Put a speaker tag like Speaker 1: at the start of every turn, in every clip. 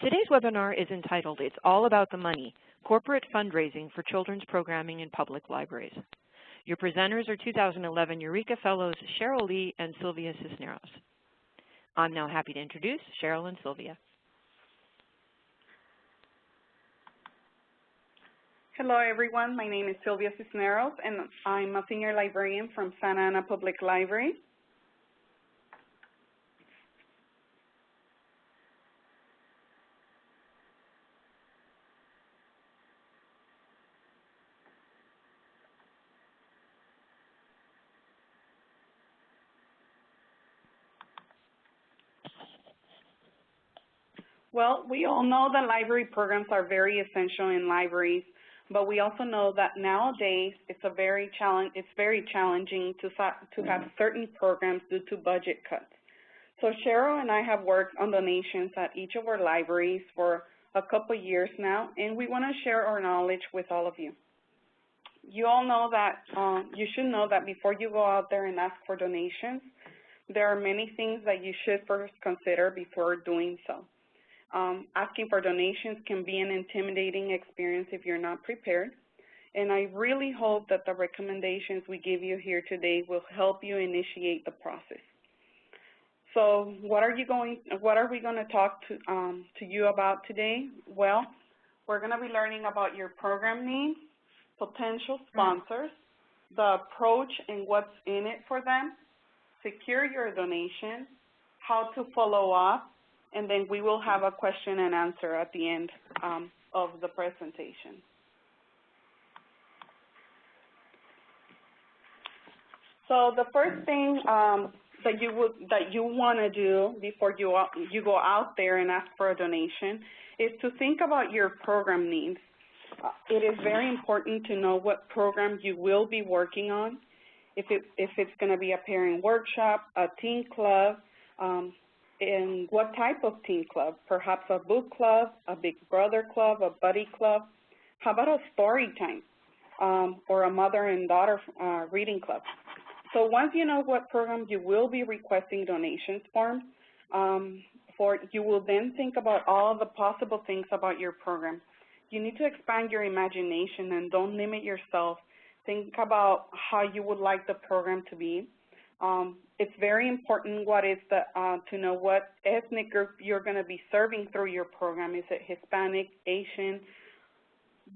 Speaker 1: Today's webinar is entitled, It's All About the Money, Corporate Fundraising for Children's Programming in Public Libraries. Your presenters are 2011 Eureka Fellows Cheryl Lee and Sylvia Cisneros. I'm now happy to introduce Cheryl and Sylvia.
Speaker 2: Hello everyone, my name is Sylvia Cisneros and I'm a senior librarian from Santa Ana Public Library. Well, we all know that library programs are very essential in libraries, but we also know that nowadays it's very challenging to have certain programs due to budget cuts. So Cheryl and I have worked on donations at each of our libraries for a couple years now, and we want to share our knowledge with all of you. You all know that, you should know that before you go out there and ask for donations, there are many things that you should first consider before doing so. Asking for donations can be an intimidating experience if you're not prepared, and I really hope that the recommendations we give you here today will help you initiate the process. So what are we going to talk to you about today? Well, we're going to be learning about your program needs, potential sponsors, the approach and what's in it for them, secure your donation, how to follow up, and then we will have a question and answer at the end of the presentation. So the first thing that you want to do before you go out there and ask for a donation is to think about your program needs. It is very important to know what program you will be working on. If it's going to be a parent workshop, a teen club, and what type of teen club? Perhaps a book club, a Big Brother club, a buddy club. How about a story time or a mother and daughter reading club? So once you know what program you will be requesting donations for, you will then think about all the possible things about your program. You need to expand your imagination and don't limit yourself. Think about how you would like the program to be. It's very important to know what ethnic group you're going to be serving through your program. Is it Hispanic, Asian?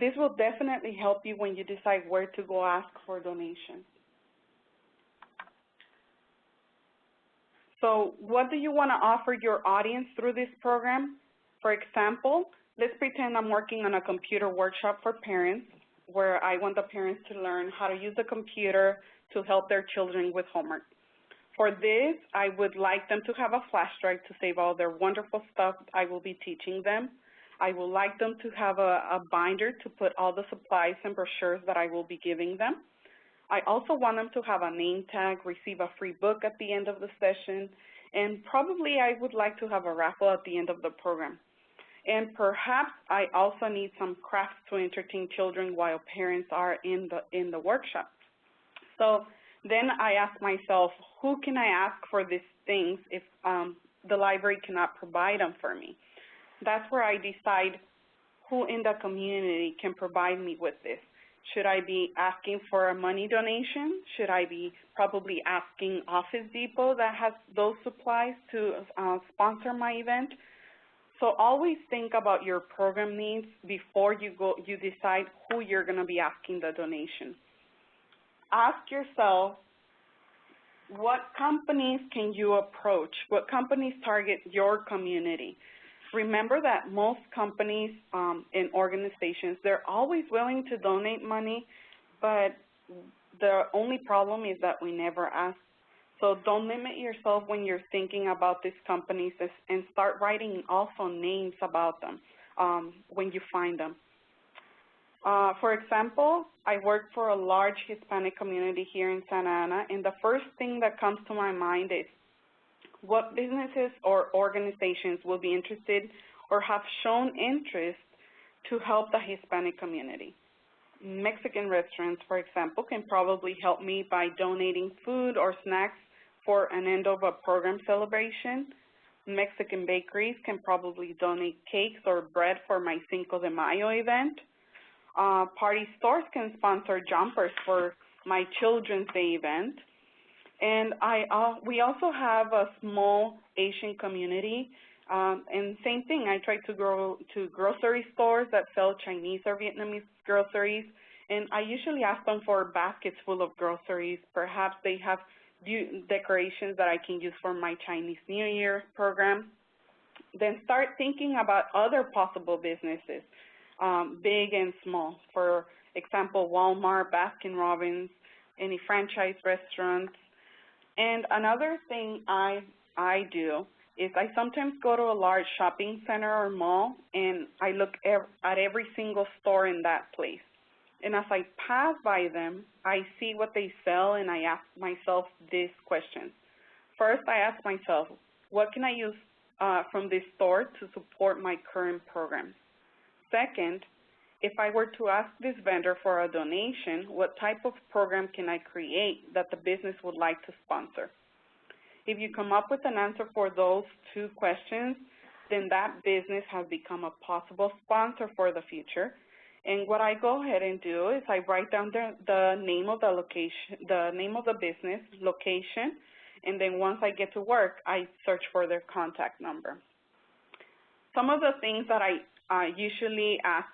Speaker 2: This will definitely help you when you decide where to go ask for donations. So what do you want to offer your audience through this program? For example, let's pretend I'm working on a computer workshop for parents where I want the parents to learn how to use the computer to help their children with homework. For this, I would like them to have a flash drive to save all their wonderful stuff I will be teaching them. I would like them to have a binder to put all the supplies and brochures that I will be giving them. I also want them to have a name tag, receive a free book at the end of the session, and probably I would like to have a raffle at the end of the program. And perhaps I also need some crafts to entertain children while parents are in the workshop. So then I ask myself, who can I ask for these things if the library cannot provide them for me? That's where I decide who in the community can provide me with this. Should I be asking for a money donation? Should I be probably asking Office Depot that has those supplies to sponsor my event? So always think about your program needs before you decide who you're going to be asking the donation. Ask yourself, what companies can you approach? What companies target your community? Remember that most companies and organizations, they're always willing to donate money, but the only problem is that we never ask. So don't limit yourself when you're thinking about these companies and start writing also names about them when you find them. For example, I work for a large Hispanic community here in Santa Ana, and the first thing that comes to my mind is what businesses or organizations will be interested or have shown interest to help the Hispanic community. Mexican restaurants, for example, can probably help me by donating food or snacks for an end of a program celebration. Mexican bakeries can probably donate cakes or bread for my Cinco de Mayo event. Party stores can sponsor jumpers for my Children's Day event. And we also have a small Asian community. And same thing, I try to grow to grocery stores that sell Chinese or Vietnamese groceries. And I usually ask them for baskets full of groceries. Perhaps they have decorations that I can use for my Chinese New Year program. Then start thinking about other possible businesses, big and small. For example, Walmart, Baskin-Robbins, any franchise restaurants. And another thing I do is I sometimes go to a large shopping center or mall, and I look at every single store in that place. And as I pass by them, I see what they sell, and I ask myself these questions. First, I ask myself, what can I use from this store to support my current programs? Second, if I were to ask this vendor for a donation, what type of program can I create that the business would like to sponsor? If you come up with an answer for those two questions, then that business has become a possible sponsor for the future. And what I go ahead and do is I write down the name of the location, the name of the business, location, and then once I get to work, I search for their contact number. Some of the things that I usually ask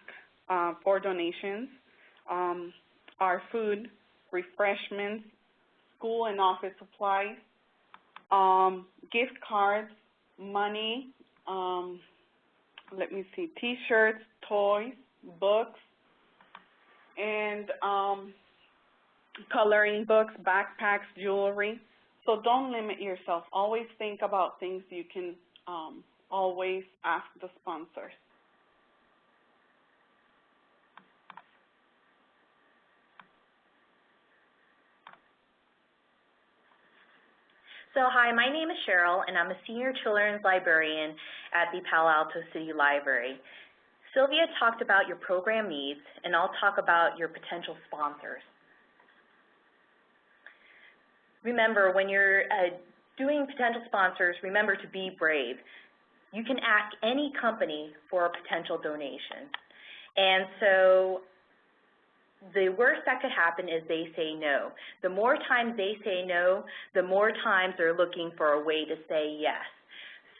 Speaker 2: for donations are food, refreshments, school and office supplies, gift cards, money, let me see, T-shirts, toys, books, and coloring books, backpacks, jewelry. So don't limit yourself. Always think about things you can always ask the sponsors.
Speaker 3: So hi, my name is Cheryl, and I'm a senior children's librarian at the Palo Alto City Library. Sylvia talked about your program needs, and I'll talk about your potential sponsors. Remember, when you're doing potential sponsors, remember to be brave. You can ask any company for a potential donation. And so the worst that could happen is they say no. The more times they say no, the more times they're looking for a way to say yes.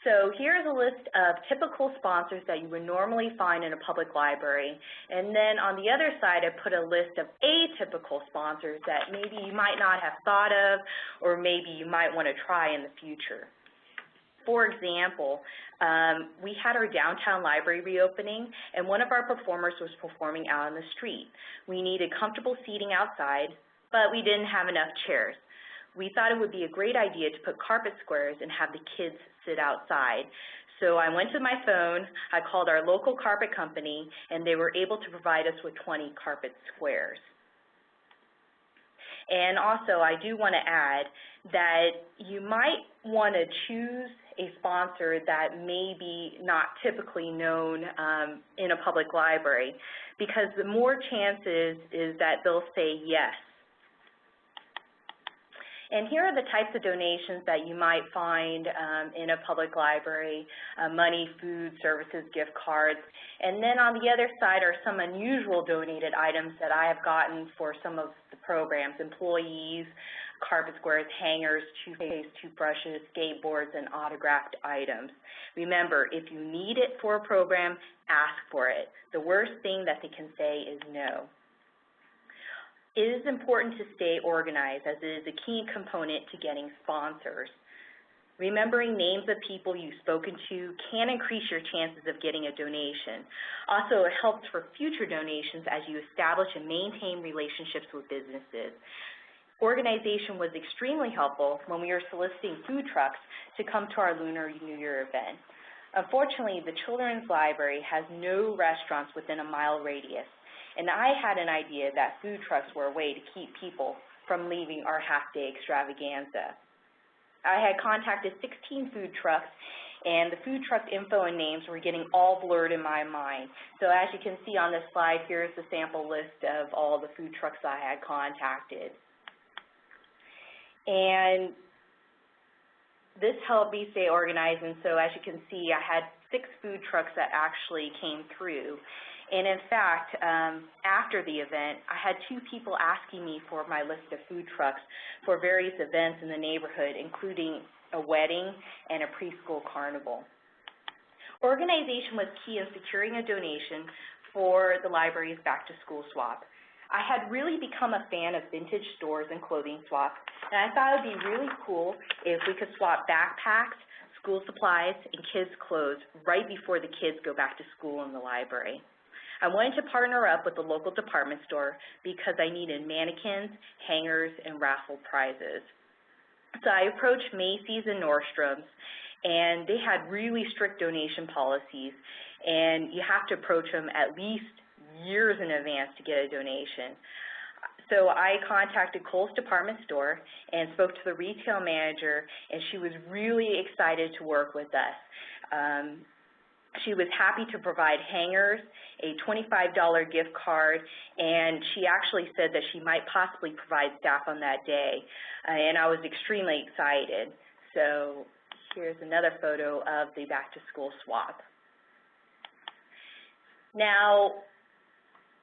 Speaker 3: So here's a list of typical sponsors that you would normally find in a public library. And then on the other side, I put a list of atypical sponsors that maybe you might not have thought of, or maybe you might want to try in the future. For example, we had our downtown library reopening, and one of our performers was performing out on the street. We needed comfortable seating outside, but we didn't have enough chairs. We thought it would be a great idea to put carpet squares and have the kids sit outside. So I went to my phone, I called our local carpet company, and they were able to provide us with 20 carpet squares. And also, I do want to add that you might want to choose a sponsor that may be not typically known in a public library, because the more chances is that they'll say yes. And here are the types of donations that you might find in a public library: money, food, services, gift cards. And then on the other side are some unusual donated items that I have gotten for some of the programs: employees, carpet squares, hangers, toothpaste, toothbrushes, skateboards, and autographed items. Remember, if you need it for a program, ask for it. The worst thing that they can say is no. It is important to stay organized, as it is a key component to getting sponsors. Remembering names of people you've spoken to can increase your chances of getting a donation. Also, it helps for future donations as you establish and maintain relationships with businesses. Organization was extremely helpful when we were soliciting food trucks to come to our Lunar New Year event. Unfortunately, the Children's Library has no restaurants within a mile radius, and I had an idea that food trucks were a way to keep people from leaving our half-day extravaganza. I had contacted 16 food trucks, and the food truck info and names were getting all blurred in my mind. So as you can see on this slide, here's the sample list of all the food trucks I had contacted. And This helped me stay organized, and so as you can see, I had 6 food trucks that actually came through. And in fact, after the event, I had 2 people asking me for my list of food trucks for various events in the neighborhood, including a wedding and a preschool carnival. Organization was key in securing a donation for the library's back-to-school swap. I had really become a fan of vintage stores and clothing swaps, and I thought it would be really cool if we could swap backpacks, school supplies, and kids' clothes right before the kids go back to school in the library. I wanted to partner up with the local department store because I needed mannequins, hangers, and raffle prizes. So I approached Macy's and Nordstrom's, and they had really strict donation policies, and you have to approach them at least years in advance to get a donation. So I contacted Kohl's department store and spoke to the retail manager, and she was really excited to work with us. She was happy to provide hangers, a $25 gift card, and she actually said that she might possibly provide staff on that day, and I was extremely excited. So here's another photo of the back-to-school swap. Now,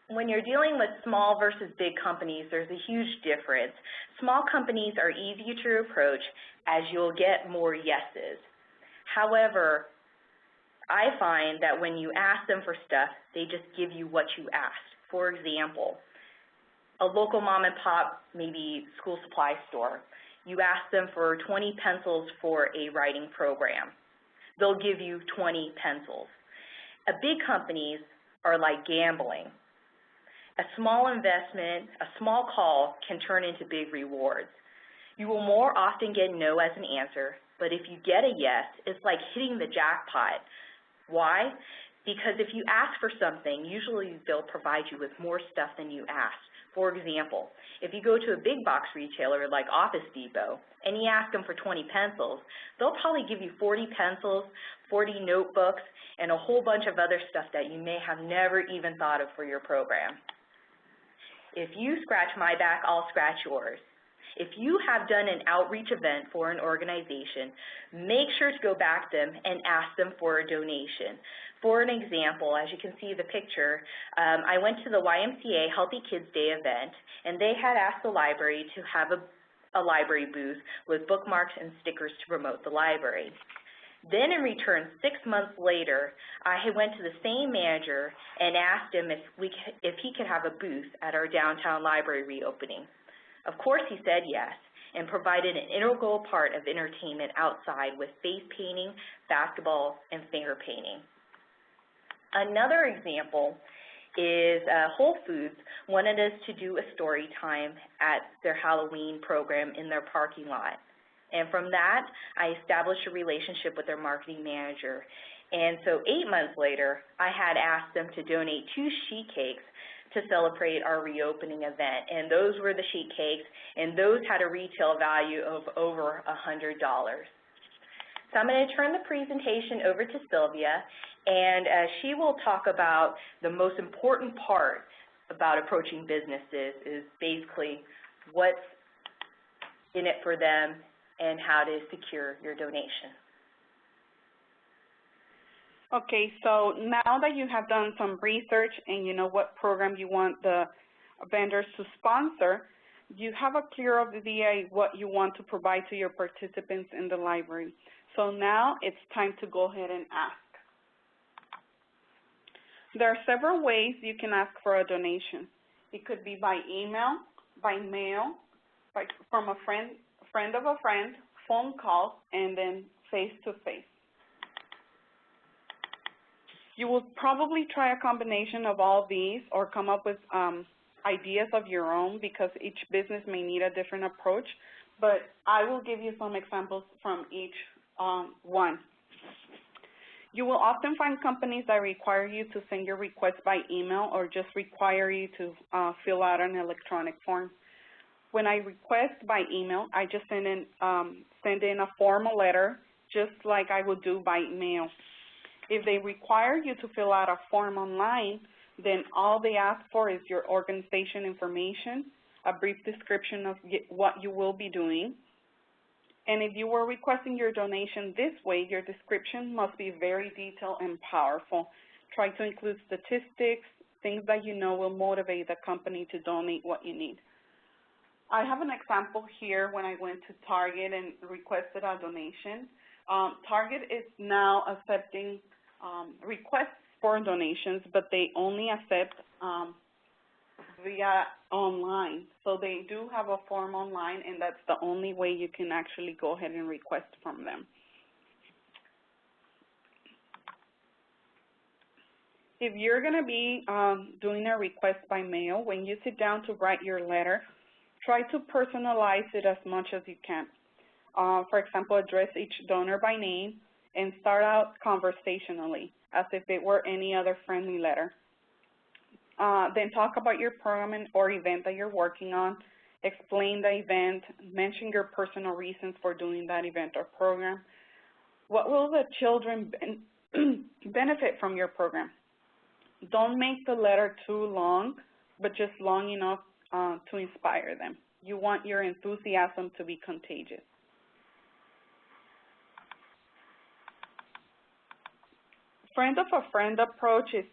Speaker 3: when you're dealing with small versus big companies, there's a huge difference. Small companies are easier to approach as you'll get more yeses. However, I find that when you ask them for stuff, they just give you what you asked. For example, a local mom and pop, maybe school supply store, you ask them for 20 pencils for a writing program. They'll give you 20 pencils. Big companies are like gambling. A small investment, a small call can turn into big rewards. You will more often get no as an answer, but if you get a yes, it's like hitting the jackpot. Why? Because if you ask for something, usually they'll provide you with more stuff than you asked. For example, if you go to a big box retailer like Office Depot and you ask them for 20 pencils, they'll probably give you 40 pencils, 40 notebooks, and a whole bunch of other stuff that you may have never even thought of for your program. If you scratch my back, I'll scratch yours. If you have done an outreach event for an organization, make sure to go back to them and ask them for a donation. For an example, as you can see the picture, I went to the YMCA Healthy Kids Day event, and they had asked the library to have a library booth with bookmarks and stickers to promote the library. Then in return, 6 months later, I went to the same manager and asked him if he could have a booth at our downtown library reopening. Of course he said yes, and provided an integral part of entertainment outside with face painting, basketball, and finger painting. Another example is Whole Foods wanted us to do a story time at their Halloween program in their parking lot. And from that, I established a relationship with their marketing manager. And so 8 months later, I had asked them to donate 2 sheet cakes to celebrate our reopening event. And those were the sheet cakes, and those had a retail value of over $100. So I'm going to turn the presentation over to Sylvia, and she will talk about the most important part about approaching businesses is basically what's in it for them and how to secure your donation.
Speaker 2: Okay, so now that you have done some research and you know what program you want the vendors to sponsor, you have a clear idea what you want to provide to your participants in the library. So now it's time to go ahead and ask. There are several ways you can ask for a donation. It could be by email, by mail, from a friend of a friend, phone calls, and then face-to-face. You will probably try a combination of all these or come up with ideas of your own because each business may need a different approach, but I will give you some examples from each one. You will often find companies that require you to send your request by email or just require you to fill out an electronic form. When I request by email, I just send in a formal letter just like I would do by mail. If they require you to fill out a form online, then all they ask for is your organization information, a brief description of what you will be doing, And if you were requesting your donation this way, your description must be very detailed and powerful. Try to include statistics, things that you know will motivate the company to donate what you need. I have an example here when I went to Target and requested a donation. Target is now accepting requests for donations, but they only accept via online. So they do have a form online, and that's the only way you can actually go ahead and request from them. If you're going to be doing a request by mail, when you sit down to write your letter, try to personalize it as much as you can. For example, address each donor by name and start out conversationally as if it were any other friendly letter. Then talk about your program or event that you're working on, explain the event, mention your personal reasons for doing that event or program. What will the children benefit from your program? Don't make the letter too long, but just long enough to inspire them. You want your enthusiasm to be contagious. Friend of a friend approach is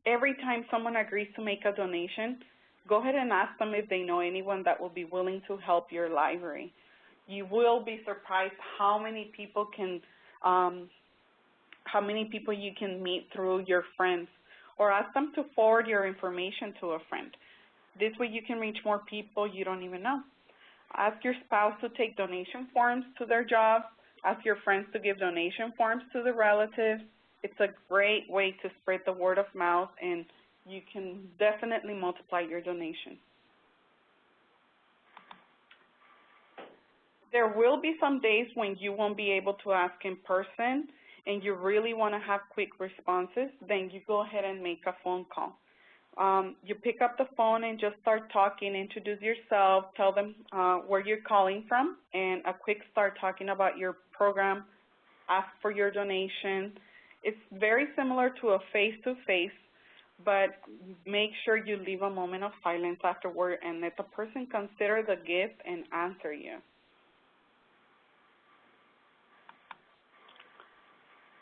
Speaker 2: every time someone agrees to make a donation, go ahead and ask them if they know anyone that will be willing to help your library. You will be surprised how many people you can meet through your friends, or ask them to forward your information to a friend. This way you can reach more people you don't even know. Ask your spouse to take donation forms to their jobs. Ask your friends to give donation forms to the relatives. It's a great way to spread the word of mouth, and you can definitely multiply your donation. There will be some days when you won't be able to ask in person and you really want to have quick responses, then you go ahead and make a phone call. You pick up the phone and just start talking, introduce yourself, tell them where you're calling from, and a quick start talking about your program, ask for your donation. It's very similar to a face-to-face, but make sure you leave a moment of silence afterward and let the person consider the gift and answer you.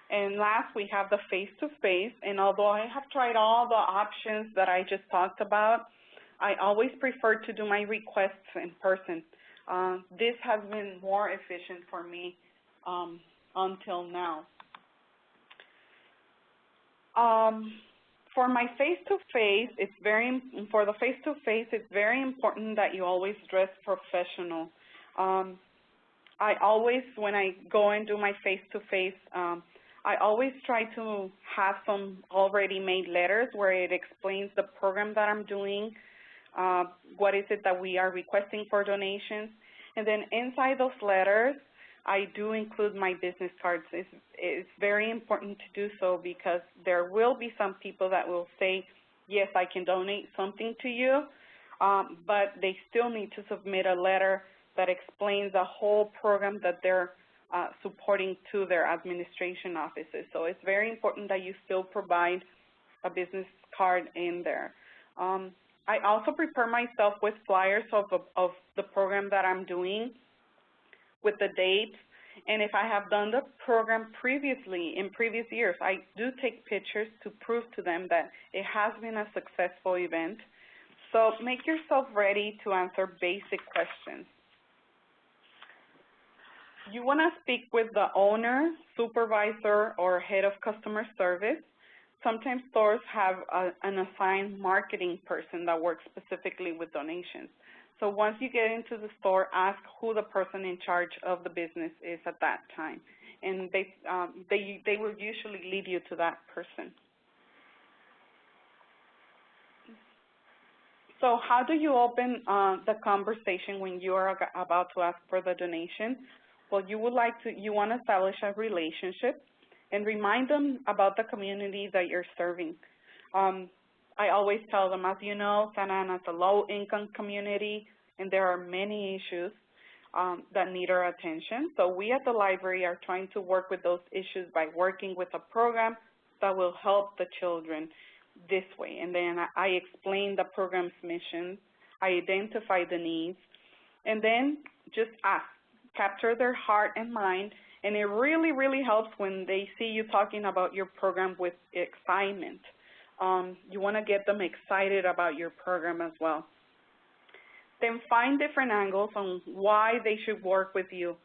Speaker 2: And last, we have the face-to-face, and although I have tried all the options that I just talked about, I always prefer to do my requests in person. This has been more efficient for me until now. For my face-to-face, it's very important that you always dress professional. I always, when I go and do my face-to-face, I always try to have some already made letters where it explains the program that I'm doing, what is it that we are requesting for donations, and then inside those letters, I do include my business cards. It's very important to do so because there will be some people that will say, yes, I can donate something to you, but they still need to submit a letter that explains the whole program that they're supporting to their administration offices. So it's very important that you still provide a business card in there. I also prepare myself with flyers of the program that I'm doing with the dates, and if I have done the program previously, in previous years, I do take pictures to prove to them that it has been a successful event. So make yourself ready to answer basic questions. You want to speak with the owner, supervisor, or head of customer service. Sometimes stores have an assigned marketing person that works specifically with donations. So once you get into the store, ask who the person in charge of the business is at that time, and they will usually lead you to that person. So how do you open the conversation when you are about to ask for the donation? Well, you want to establish a relationship and remind them about the community that you're serving. I always tell them, as you know, Santa Ana is a low-income community, and there are many issues that need our attention. So we at the library are trying to work with those issues by working with a program that will help the children this way. And then I explain the program's mission, I identify the needs, and then just ask. capture their heart and mind, and it really, really helps when they see you talking about your program with excitement. You want to get them excited about your program as well. Then find different angles on why they should work with you.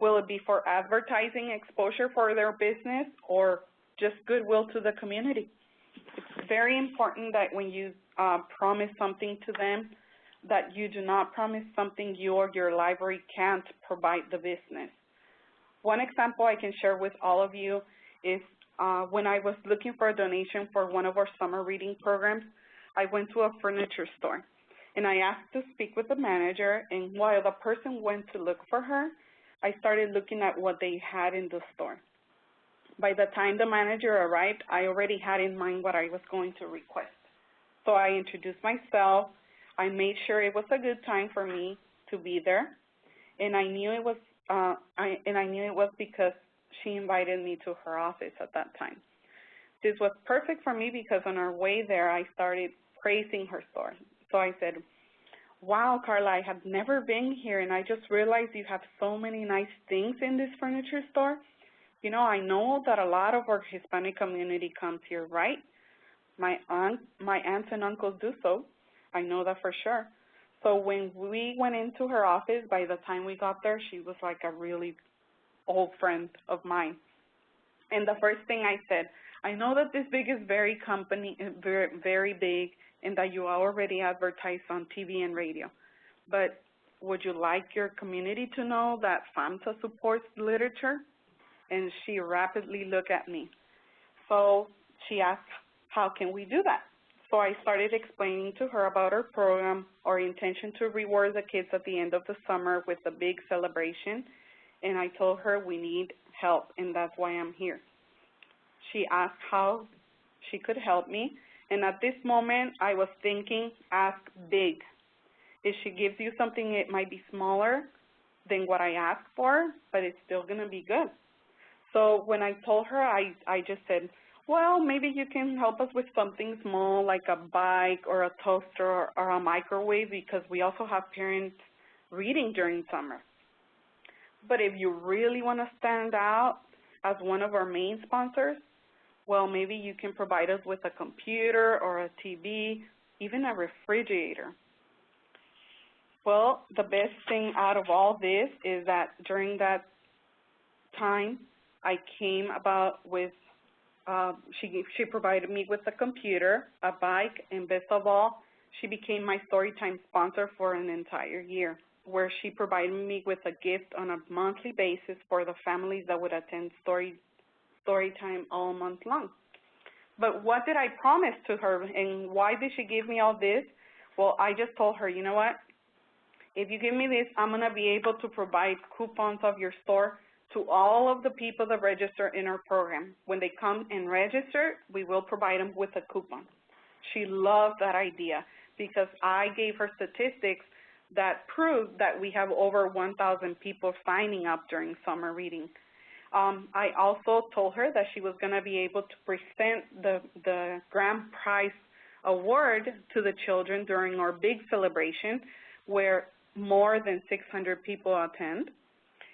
Speaker 2: Will it be for advertising exposure for their business or just goodwill to the community? It's very important that when you promise something to them, that you do not promise something you or your library can't provide the business. One example I can share with all of you is when I was looking for a donation for one of our summer reading programs, I went to a furniture store, and I asked to speak with the manager, and while the person went to look for her, I started looking at what they had in the store. By the time the manager arrived, I already had in mind what I was going to request. So I introduced myself. I made sure it was a good time for me to be there, and I knew it was because she invited me to her office at that time. This was perfect for me because on our way there, I started praising her store. So I said, "Wow, Carla, I have never been here, and I just realized you have so many nice things in this furniture store. You know, I know that a lot of our Hispanic community comes here, right? My aunts and uncles do so. I know that for sure." So when we went into her office, by the time we got there, she was like a really old friend of mine. And the first thing I said, "I know that this big is very big, and that you already advertise on TV and radio, but would you like your community to know that FAMSA supports literature?" And she rapidly looked at me. So she asked, "How can we do that?" So I started explaining to her about our program, our intention to reward the kids at the end of the summer with a big celebration, and I told her we need help, and that's why I'm here. She asked how she could help me, and at this moment, I was thinking, ask big. If she gives you something, it might be smaller than what I asked for, but it's still going to be good. So when I told her, I just said, "Well, maybe you can help us with something small like a bike or a toaster or a microwave, because we also have parents reading during summer. But if you really want to stand out as one of our main sponsors, well, maybe you can provide us with a computer or a TV, even a refrigerator." Well, the best thing out of all this is that during that time, I came about with, she provided me with a computer, a bike, and best of all, she became my Storytime sponsor for an entire year, where she provided me with a gift on a monthly basis for the families that would attend Storytime all month long. But what did I promise to her, and why did she give me all this? Well, I just told her, "You know what? If you give me this, I'm going to be able to provide coupons of your store to all of the people that register in our program. When they come and register, we will provide them with a coupon." She loved that idea because I gave her statistics that proved that we have over 1,000 people signing up during summer reading. I also told her that she was going to be able to present the grand prize award to the children during our big celebration, where more than 600 people attend.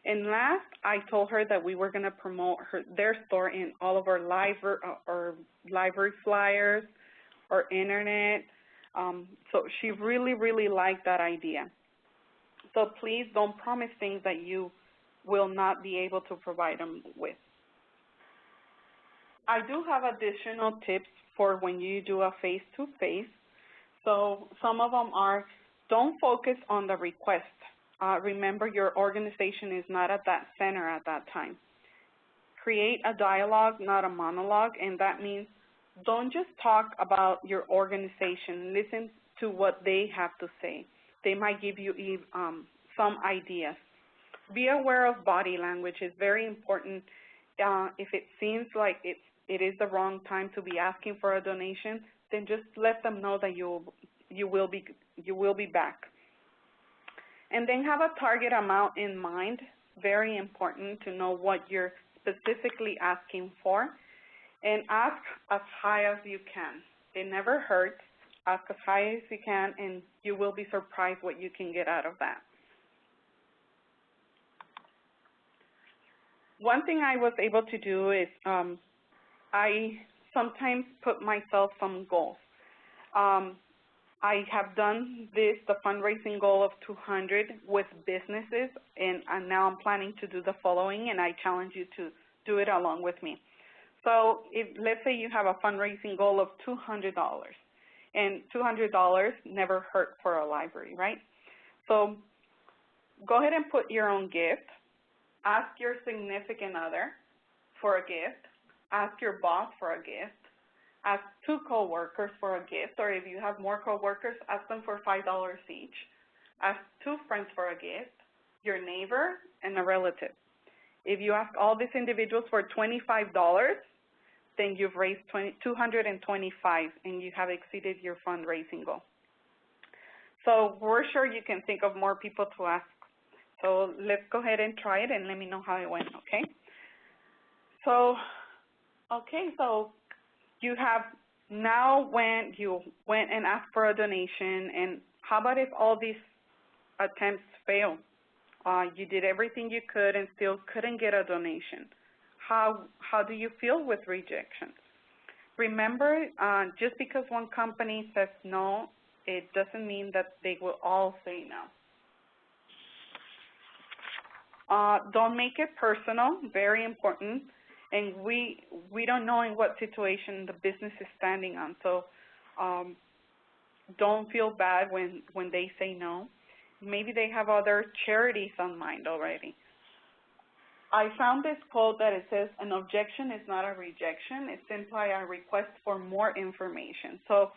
Speaker 2: And last, I told her that we were going to promote their store in all of our library flyers, our internet. So she really, really liked that idea. So please don't promise things that you will not be able to provide them with. I do have additional tips for when you do a face-to-face. So some of them are, don't focus on the request. Remember, your organization is not at that center at that time. Create a dialogue, not a monologue, and that means don't just talk about your organization. Listen to what they have to say. They might give you some ideas. Be aware of body language. It's very important. If it seems like it is the wrong time to be asking for a donation, then just let them know that you will be back. And then have a target amount in mind. Very important to know what you're specifically asking for. And ask as high as you can. It never hurts. Ask as high as you can, and you will be surprised what you can get out of that. one thing I was able to do is I sometimes put myself some goals. I have done this, the fundraising goal of 200 with businesses, and now I'm planning to do the following, and I challenge you to do it along with me. So let's say you have a fundraising goal of $200, and $200 never hurt for a library, right? So go ahead and put your own gift. Ask your significant other for a gift. Ask your boss for a gift. Ask 2 coworkers for a gift, or if you have more coworkers, ask them for $5 each. Ask 2 friends for a gift, your neighbor, and a relative. If you ask all these individuals for $25, then you've raised $225, and you have exceeded your fundraising goal. So we're sure you can think of more people to ask. So let's go ahead and try it, and let me know how it went, okay? So you have now you went and asked for a donation, and how about if all these attempts fail? You did everything you could and still couldn't get a donation. How do you feel with rejection? Remember, just because one company says no, it doesn't mean that they will all say no. Don't make it personal, very important. And we don't know in what situation the business is standing on, so don't feel bad when they say no. Maybe they have other charities on mind already. I found this quote that it says, an objection is not a rejection, it's simply a request for more information. So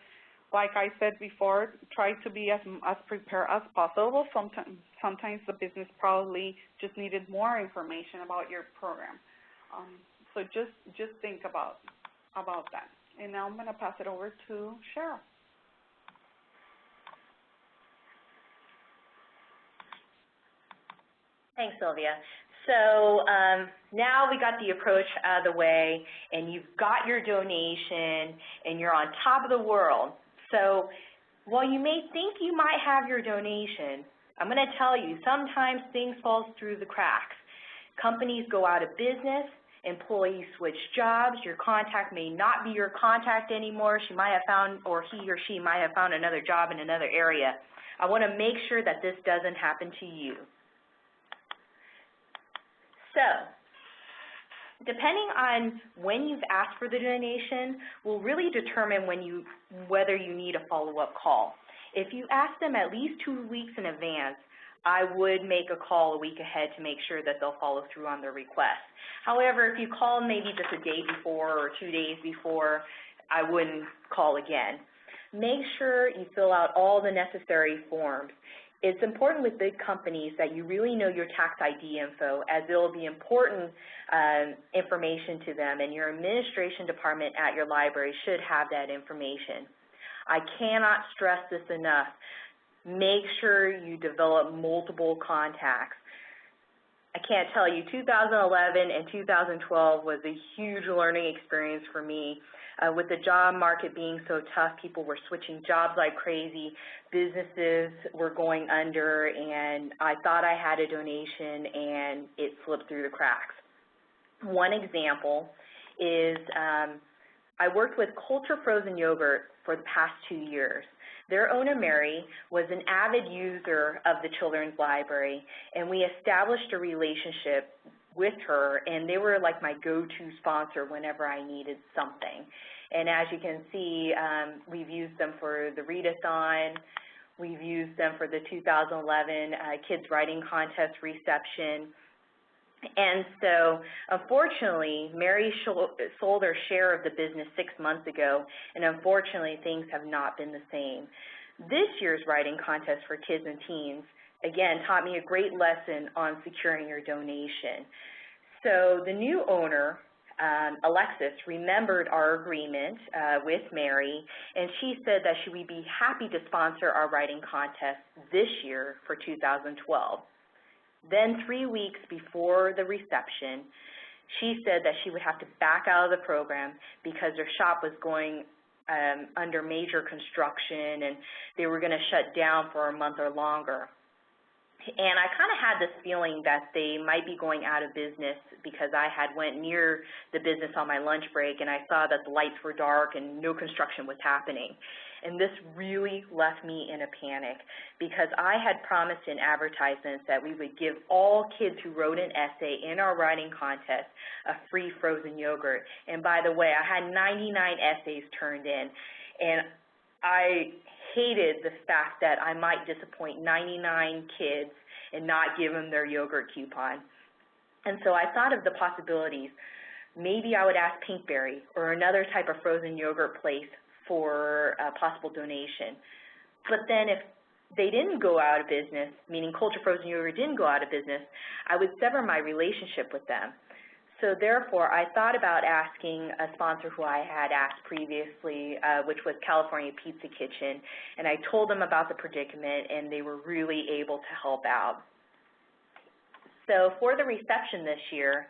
Speaker 2: like I said before, try to be as prepared as possible. Sometimes the business probably just needed more information about your program. So just think about that. And now I'm going to pass it over to Cheryl.
Speaker 3: Thanks, Sylvia. So now we got the approach out of the way, and you've got your donation, and you're on top of the world. So while you may think you might have your donation, I'm going to tell you, sometimes things fall through the cracks. Companies go out of business. Employees switch jobs. Your contact may not be your contact anymore. She might have found, or he or she might have found another job in another area. I want to make sure that this doesn't happen to you. So, depending on when you've asked for the donation will really determine whether you need a follow-up call. If you ask them at least 2 weeks in advance, I would make a call a week ahead to make sure that they'll follow through on their request. However, if you call maybe just a day before or 2 days before, I wouldn't call again. Make sure you fill out all the necessary forms. It's important with big companies that you really know your tax ID info, as it will be important information to them, and your administration department at your library should have that information. I cannot stress this enough. Make sure you develop multiple contacts. I can't tell you, 2011 and 2012 was a huge learning experience for me. With the job market being so tough, people were switching jobs like crazy, businesses were going under, and I thought I had a donation and it slipped through the cracks. One example is I worked with Culture Frozen Yogurt for the past 2 years. Their owner, Mary, was an avid user of the Children's Library, and we established a relationship with her, and they were like my go-to sponsor whenever I needed something. And as you can see, we've used them for the Readathon, we've used them for the 2011 Kids Writing Contest reception. And so, unfortunately, Mary sold her share of the business 6 months ago, and unfortunately, things have not been the same. This year's writing contest for kids and teens, again, taught me a great lesson on securing your donation. So the new owner, Alexis, remembered our agreement with Mary, and she said that she would be happy to sponsor our writing contest this year for 2012. Then 3 weeks before the reception, she said that she would have to back out of the program because their shop was going under major construction and they were going to shut down for a month or longer. And I kind of had this feeling that they might be going out of business because I had went near the business on my lunch break and I saw that the lights were dark and no construction was happening. And this really left me in a panic because I had promised in advertisements that we would give all kids who wrote an essay in our writing contest a free frozen yogurt. And by the way, I had 99 essays turned in, and I hated the fact that I might disappoint 99 kids and not give them their yogurt coupon. And so I thought of the possibilities. Maybe I would ask Pinkberry or another type of frozen yogurt place for a possible donation. But then if they didn't go out of business, meaning Culture Frozen Yogurt didn't go out of business, I would sever my relationship with them. So therefore, I thought about asking a sponsor who I had asked previously, which was California Pizza Kitchen, and I told them about the predicament, and they were really able to help out. So for the reception this year,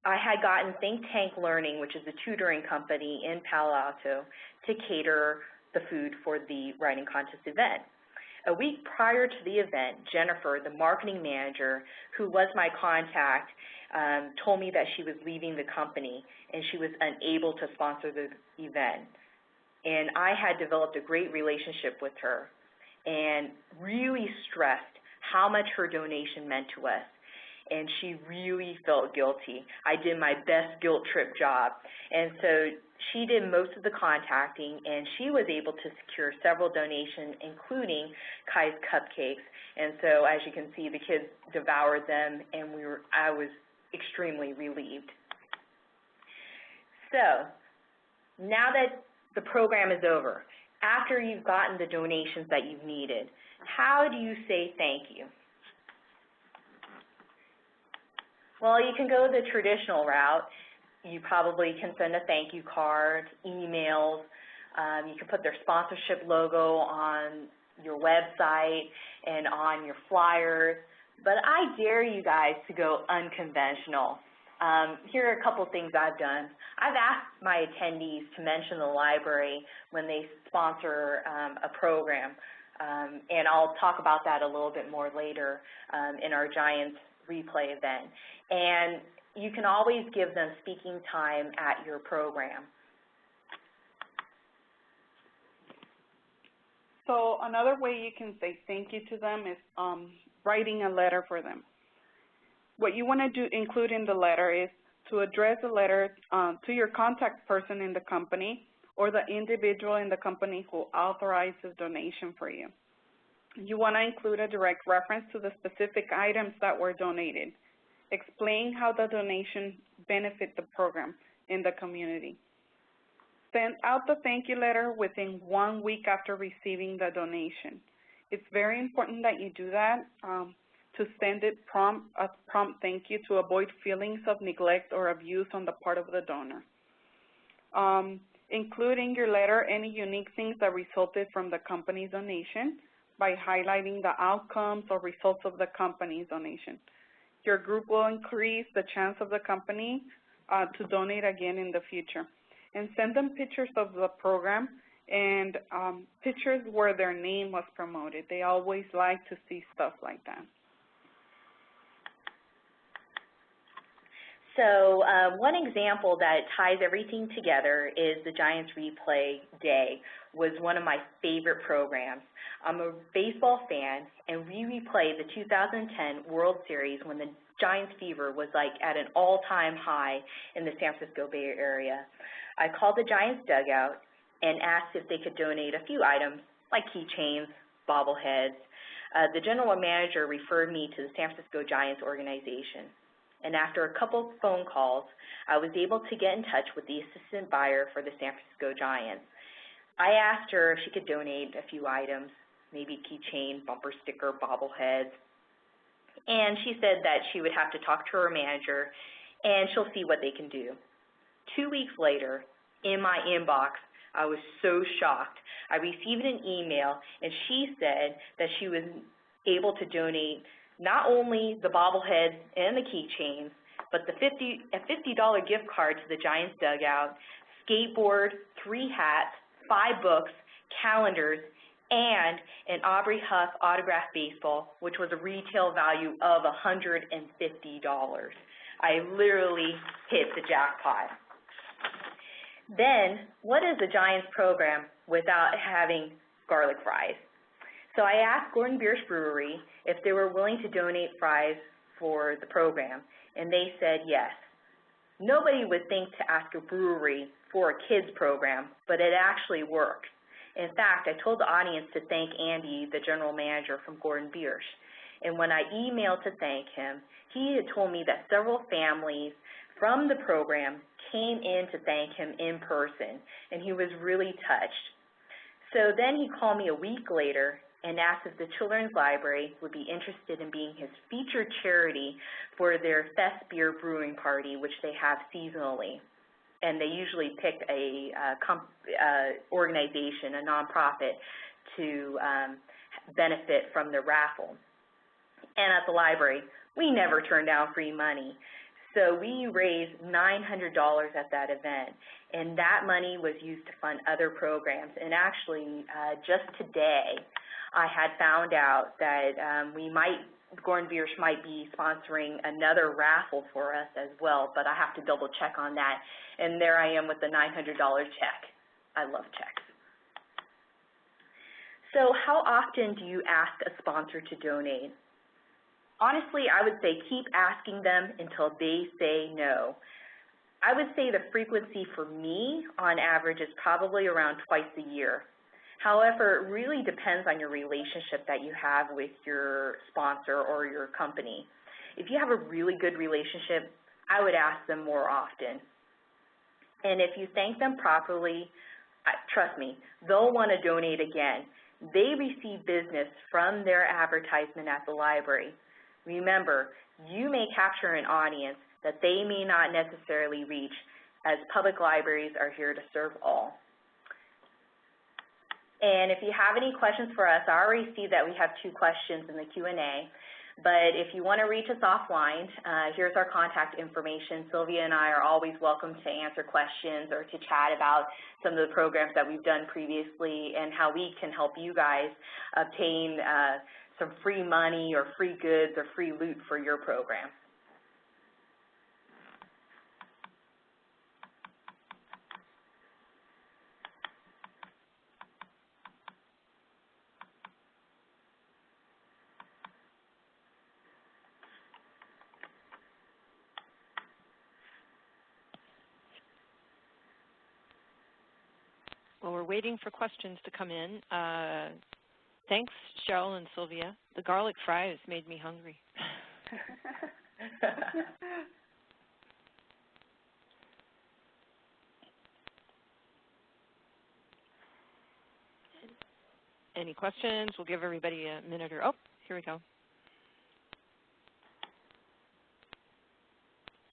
Speaker 3: I had gotten Think Tank Learning, which is a tutoring company in Palo Alto, to cater the food for the writing contest event. A week prior to the event, Jennifer, the marketing manager, who was my contact, told me that she was leaving the company and she was unable to sponsor the event. And I had developed a great relationship with her and really stressed how much her donation meant to us. And she really felt guilty. I did my best guilt trip job. And so she did most of the contacting, and she was able to secure several donations, including Kai's Cupcakes. And so as you can see, the kids devoured them, and I was extremely relieved. So now that the program is over, after you've gotten the donations that you've needed, how do you say thank you? Well, you can go the traditional route. You probably can send a thank you card, emails. You can put their sponsorship logo on your website and on your flyers. But I dare you guys to go unconventional. Here are a couple things I've done. I've asked my attendees to mention the library when they sponsor a program, and I'll talk about that a little bit more later in our Giants replay event. And you can always give them speaking time at your program.
Speaker 2: So another way you can say thank you to them is writing a letter for them. What you want to include in the letter is to address the letter to your contact person in the company or the individual in the company who authorized the donation for you. You want to include a direct reference to the specific items that were donated. Explain how the donation benefit the program in the community. Send out the thank you letter within 1 week after receiving the donation. It's very important that you do that to send it a prompt thank you to avoid feelings of neglect or abuse on the part of the donor. Include in your letter any unique things that resulted from the company's donation by highlighting the outcomes or results of the company's donation. Your group will increase the chance of the company to donate again in the future. And send them pictures of the program and pictures where their name was promoted. They always like to see stuff like that.
Speaker 3: So one example that ties everything together is the Giants Replay Day was one of my favorite programs. I'm a baseball fan, and we replayed the 2010 World Series when the Giants fever was like at an all-time high in the San Francisco Bay Area. I called the Giants dugout and asked if they could donate a few items like keychains, bobbleheads. The general manager referred me to the San Francisco Giants organization. And after a couple phone calls, I was able to get in touch with the assistant buyer for the San Francisco Giants. I asked her if she could donate a few items, maybe keychain, bumper sticker, bobbleheads. And she said that she would have to talk to her manager and she'll see what they can do. 2 weeks later, in my inbox, I was so shocked. I received an email and she said that she was able to donate not only the bobbleheads and the keychains, but a $50 gift card to the Giants dugout, skateboard, 3 hats, 5 books, calendars, and an Aubrey Huff autographed baseball, which was a retail value of $150. I literally hit the jackpot. Then, what is the Giants program without having garlic fries? So I asked Gordon Biersch Brewery if they were willing to donate fries for the program, and they said yes. Nobody would think to ask a brewery for a kids program, but it actually worked. In fact, I told the audience to thank Andy, the general manager from Gordon Biersch. And when I emailed to thank him, he had told me that several families from the program came in to thank him in person, and he was really touched. So then he called me a week later and asked if the Children's Library would be interested in being his featured charity for their Fest Beer Brewing Party, which they have seasonally. And they usually pick a organization, a nonprofit, to benefit from the raffle. And at the library, we never turn down free money. So we raised $900 at that event, and that money was used to fund other programs. And actually, just today, I had found out that Gordon Biersch might be sponsoring another raffle for us as well, but I have to double check on that. And there I am with the $900 check. I love checks. So how often do you ask a sponsor to donate? Honestly, I would say keep asking them until they say no. I would say the frequency for me, on average, is probably around twice a year. However, it really depends on your relationship that you have with your sponsor or your company. If you have a really good relationship, I would ask them more often. And if you thank them properly, trust me, they'll want to donate again. They receive business from their advertisement at the library. Remember, you may capture an audience that they may not necessarily reach, as public libraries are here to serve all. And if you have any questions for us, I already see that we have 2 questions in the Q&A. But if you want to reach us offline, here's our contact information. Sylvia and I are always welcome to answer questions or to chat about some of the programs that we've done previously and how we can help you guys obtain some free money or free goods or free loot for your program.
Speaker 1: Well, we're waiting for questions to come in. Thanks, Cheryl and Sylvia. The garlic fries made me hungry. Any questions? We'll give everybody a minute or, oh, here we go.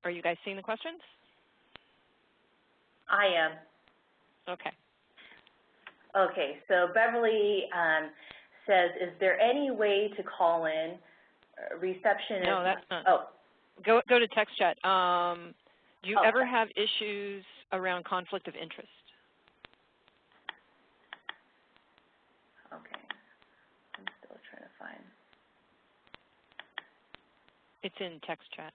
Speaker 1: Are you guys seeing the questions?
Speaker 3: I am.
Speaker 1: Okay.
Speaker 3: Okay, so Beverly says, is there any way to call in reception?
Speaker 1: No, that's not.
Speaker 3: Oh.
Speaker 1: Go to text chat. Do you ever have issues around conflict of interest?
Speaker 3: Okay. I'm still trying to find.
Speaker 1: It's in text chat.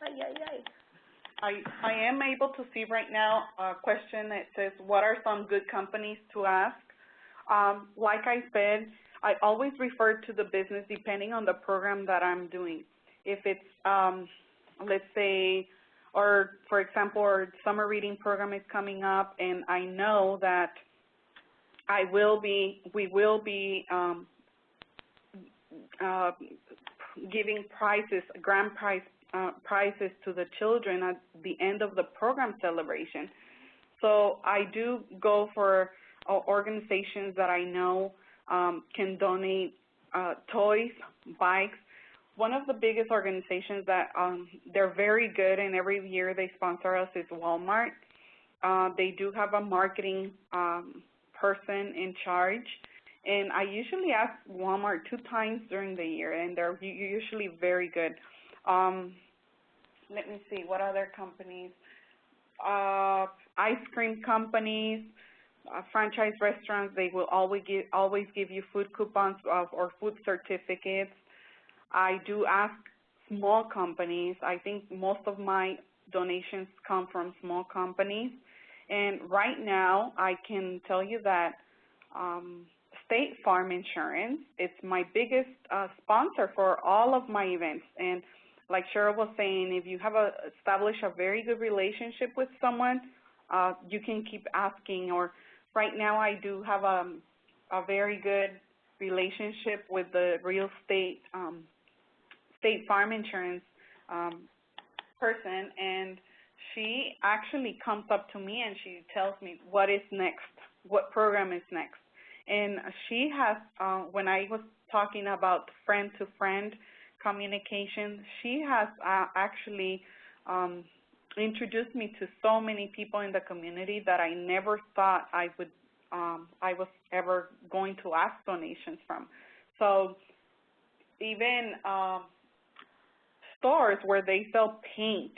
Speaker 3: Ay, ay, ay.
Speaker 2: I am able to see right now a question that says, what are some good companies to ask? Like I said, I always refer to the business depending on the program that I'm doing. If it's, let's say, or for example, our summer reading program is coming up, and I know that we will be giving prizes, grand prizes to the children at the end of the program celebration. So I do go for organizations that I know can donate toys, bikes. One of the biggest organizations that they're very good, and every year they sponsor us, is Walmart. They do have a marketing person in charge, and I usually ask Walmart 2 times during the year, and they're usually very good. Let me see, what other companies? ice cream companies, franchise restaurants, they will always give you food coupons or food certificates. I do ask small companies. I think most of my donations come from small companies. And right now, I can tell you that State Farm Insurance, it's my biggest sponsor for all of my events. And like Cheryl was saying, if you have established a very good relationship with someone, you can keep asking. Or right now, I do have a very good relationship with the real estate State Farm Insurance person, and she actually comes up to me and she tells me what is next, what program is next. And she has, when I was talking about friend-to-friend communication, she has actually introduced me to so many people in the community that I never thought I was ever going to ask donations from. So even stores where they sell paint,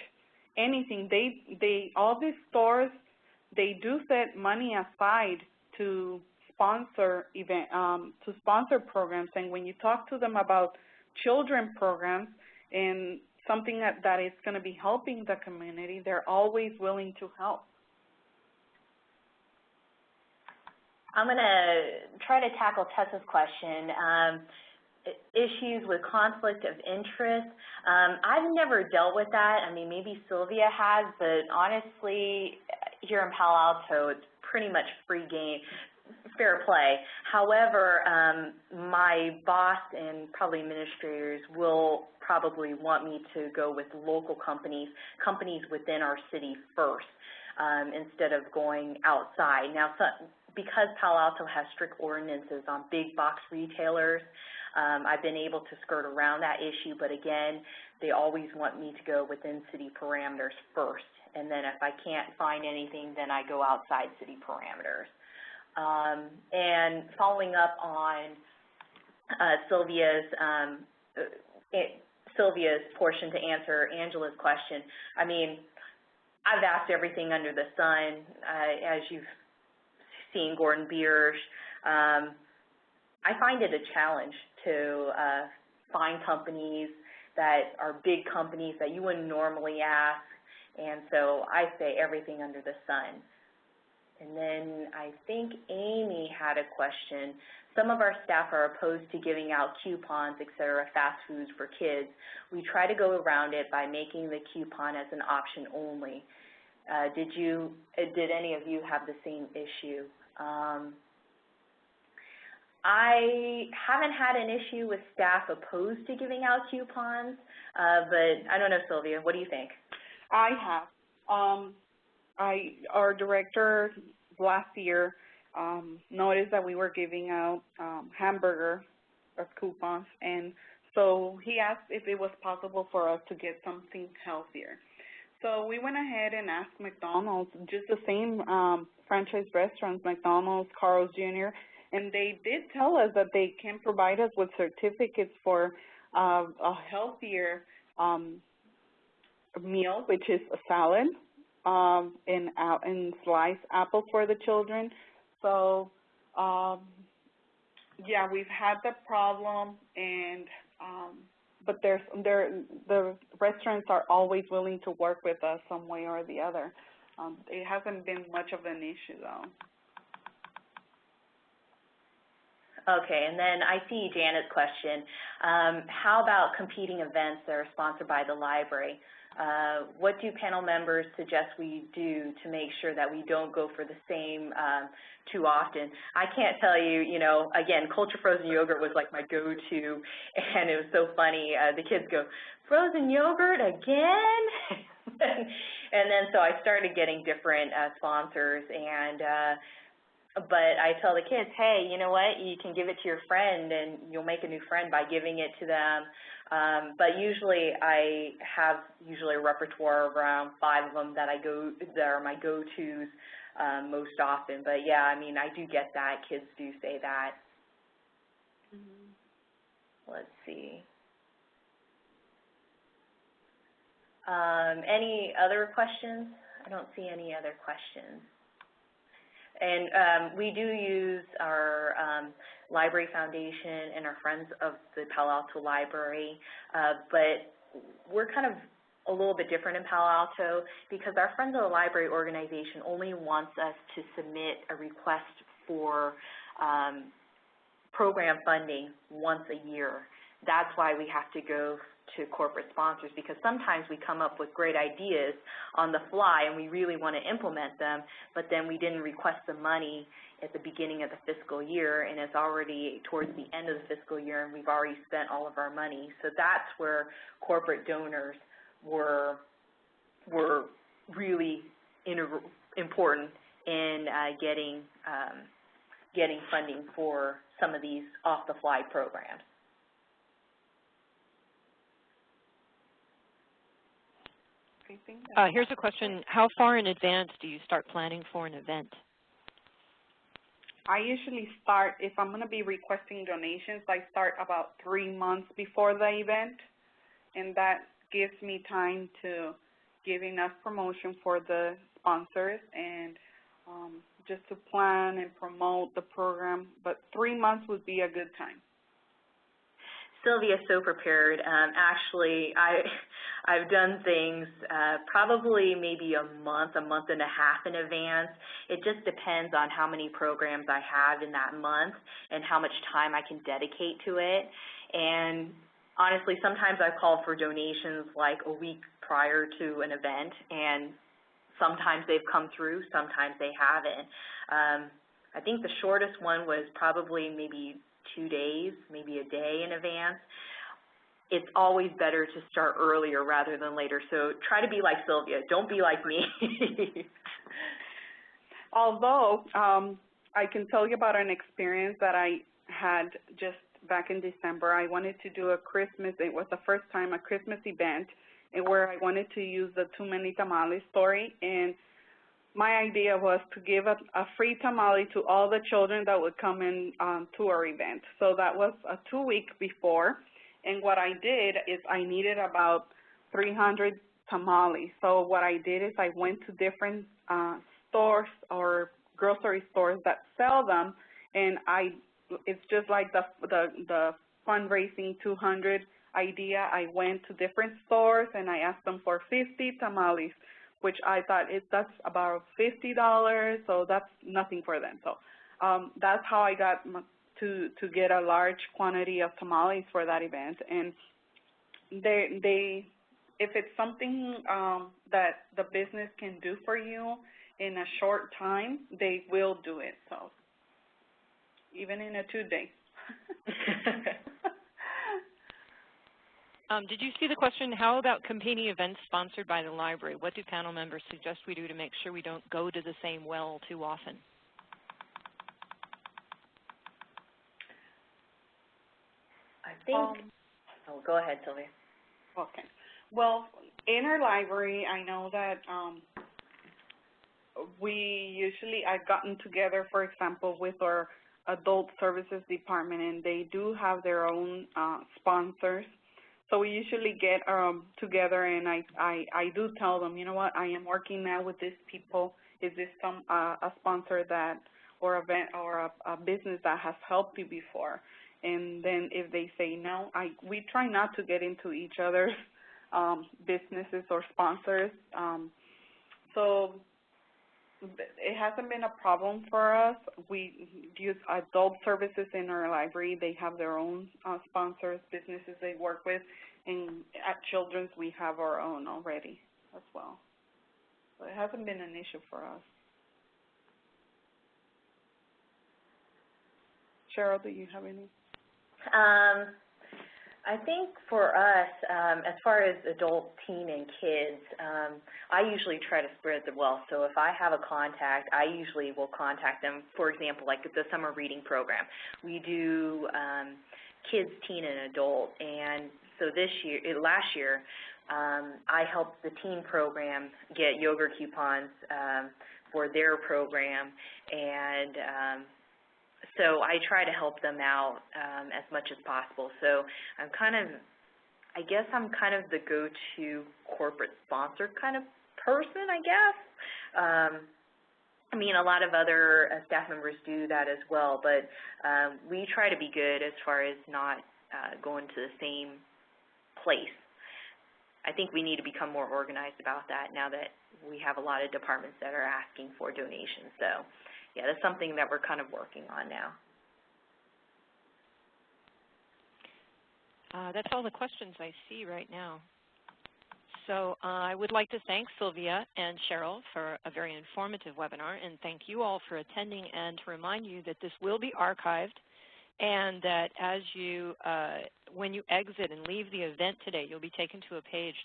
Speaker 2: anything, all these stores, they do set money aside to sponsor programs. And when you talk to them about children programs and something that is going to be helping the community, they're always willing to help.
Speaker 3: I'm going to try to tackle Tessa's question. Issues with conflict of interest. I've never dealt with that. I mean, maybe Sylvia has, but honestly, here in Palo Alto, it's pretty much free game, fair play. However, my boss and probably administrators will probably want me to go with local companies within our city first, instead of going outside. Now, because Palo Alto has strict ordinances on big box retailers, I've been able to skirt around that issue, but again, they always want me to go within city parameters first. And then if I can't find anything, then I go outside city parameters. And following up on Sylvia's portion to answer Angela's question, I mean, I've asked everything under the sun, as you've seen Gordon Biersch. I find it a challenge to find companies that are big companies that you wouldn't normally ask, and so I say everything under the sun. And then I think Amy had a question. Some of our staff are opposed to giving out coupons, et cetera, fast foods for kids. We try to go around it by making the coupon as an option only. Did any of you have the same issue? I haven't had an issue with staff opposed to giving out coupons, but I don't know, Sylvia, what do you think?
Speaker 2: I have. Our director last year noticed that we were giving out hamburger coupons, and so he asked if it was possible for us to get something healthier. So we went ahead and asked McDonald's, just the same franchise restaurants, McDonald's, Carl's Jr., and they did tell us that they can provide us with certificates for a healthier meal, which is a salad and sliced apples for the children. So, yeah, we've had that problem, and but the restaurants are always willing to work with us some way or the other. It hasn't been much of an issue, though.
Speaker 3: Okay, and then I see Janet's question. How about competing events that are sponsored by the library? What do panel members suggest we do to make sure that we don't go for the same too often? I can't tell you, you know, again, Culture Frozen Yogurt was like my go-to, and it was so funny. The kids go, frozen yogurt again? And then so I started getting different sponsors, and but I tell the kids, hey, you know what, you can give it to your friend and you'll make a new friend by giving it to them. But usually I have a repertoire of around 5 of them that are my go-tos most often. But yeah, I mean, I do get that. Kids do say that. Let's see. Any other questions I don't see any other questions. And we do use our Library Foundation and our Friends of the Palo Alto Library, but we're kind of a little bit different in Palo Alto because our Friends of the Library organization only wants us to submit a request for program funding once a year. That's why we have to go to corporate sponsors, because sometimes we come up with great ideas on the fly and we really want to implement them, but then we didn't request the money at the beginning of the fiscal year, and it's already towards the end of the fiscal year and we've already spent all of our money. So that's where corporate donors were really important in getting funding for some of these off-the-fly programs.
Speaker 1: Here's a question. How far in advance do you start planning for an event?
Speaker 2: I usually start, if I'm going to be requesting donations, I start about 3 months before the event, and that gives me time to give enough promotion for the sponsors and just to plan and promote the program. But 3 months would be a good time.
Speaker 3: Sylvia's so prepared. Actually, I've done things probably maybe a month and a half in advance. It just depends on how many programs I have in that month and how much time I can dedicate to it. And honestly, sometimes I've called for donations like a week prior to an event, and sometimes they've come through, sometimes they haven't. I think the shortest one was probably maybe 2 days, maybe a day in advance. It's always better to start earlier rather than later. So try to be like Sylvia. Don't be like me.
Speaker 2: Although I can tell you about an experience that I had just back in December. I wanted to do a Christmas, it was the first time, a Christmas event where I wanted to use the Too Many Tamales story, and my idea was to give a free tamale to all the children that would come in to our event. So that was 2 weeks before, and what I did is I needed about 300 tamales. So what I did is I went to different stores or grocery stores that sell them, and it's just like the fundraising 200 idea. I went to different stores and I asked them for 50 tamales, which I thought that's about $50, so that's nothing for them. So that's how I got to get a large quantity of tamales for that event. And if it's something that the business can do for you in a short time, they will do it. So even in a 2-day.
Speaker 1: Did you see the question, how about campaigning events sponsored by the library? What do panel members suggest we do to make sure we don't go to the same well too often?
Speaker 3: I think, go ahead, Sylvia.
Speaker 2: Okay. Well, in our library, I know that I've gotten together, for example, with our adult services department, and they do have their own sponsors. So we usually get together, and I do tell them, you know what, I am working now with these people. Is this a sponsor that, or event, or a business that has helped you before? And then if they say no, we try not to get into each other's businesses or sponsors. So it hasn't been a problem for us. We use adult services in our library. They have their own sponsors, businesses they work with, and at Children's we have our own already as well. So it hasn't been an issue for us. Cheryl, do you have any?
Speaker 3: I think for us, as far as adult, teen, and kids, I usually try to spread the wealth. So if I have a contact, I usually will contact them. For example, like the summer reading program. We do kids, teen, and adult. And so last year, I helped the teen program get yogurt coupons for their program, and so I try to help them out as much as possible. So I guess I'm kind of the go-to corporate sponsor kind of person, I guess. I mean, a lot of other staff members do that as well, but we try to be good as far as not going to the same place. I think we need to become more organized about that now that we have a lot of departments that are asking for donations. So, yeah, that's something that we're kind of working on now.
Speaker 1: That's all the questions I see right now. So I would like to thank Sylvia and Cheryl for a very informative webinar, and thank you all for attending, and to remind you that this will be archived, and that as you, when you exit and leave the event today, you'll be taken to a page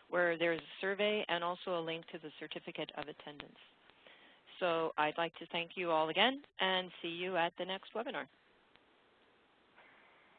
Speaker 1: where there's a survey and also a link to the certificate of attendance. So I'd like to thank you all again and see you at the next webinar.